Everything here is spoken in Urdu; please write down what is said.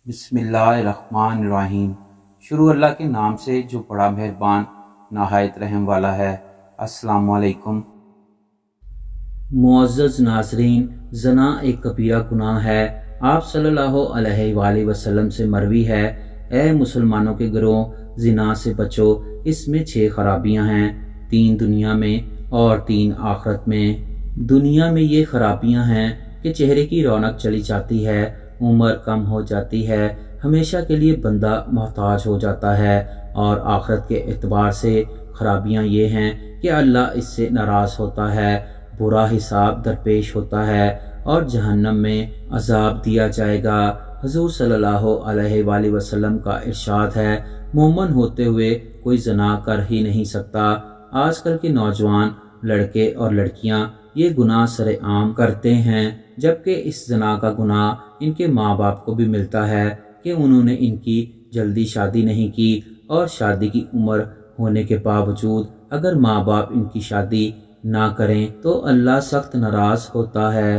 بسم اللہ الرحمن الرحیم۔ شروع اللہ کے نام سے جو بڑا مہربان نہایت رحم والا ہے۔ السلام علیکم۔ معزز ناظرین، زنا ایک کبیرہ گناہ ہے۔ آپ صلی اللہ علیہ وآلہ وسلم سے مروی ہے، اے مسلمانوں کے گروہ، زنا سے بچو، اس میں 6 خرابیاں ہیں، 3 دنیا میں اور 3 آخرت میں۔ دنیا میں یہ خرابیاں ہیں کہ چہرے کی رونق چلی جاتی ہے، عمر کم ہو جاتی ہے، ہمیشہ کے لیے بندہ محتاج ہو جاتا ہے، اور آخرت کے اعتبار سے خرابیاں یہ ہیں کہ اللہ اس سے ناراض ہوتا ہے، برا حساب درپیش ہوتا ہے اور جہنم میں عذاب دیا جائے گا۔ حضور صلی اللہ علیہ وآلہ وسلم کا ارشاد ہے، مومن ہوتے ہوئے کوئی زنا کر ہی نہیں سکتا۔ آج کل کے نوجوان لڑکے اور لڑکیاں یہ گناہ سر عام کرتے ہیں، جبکہ اس زنا کا گناہ ان کے ماں باپ کو بھی ملتا ہے کہ انہوں نے ان کی جلدی شادی نہیں کی، اور شادی کی عمر ہونے کے باوجود اگر ماں باپ ان کی شادی نہ کریں تو اللہ سخت ناراض ہوتا ہے۔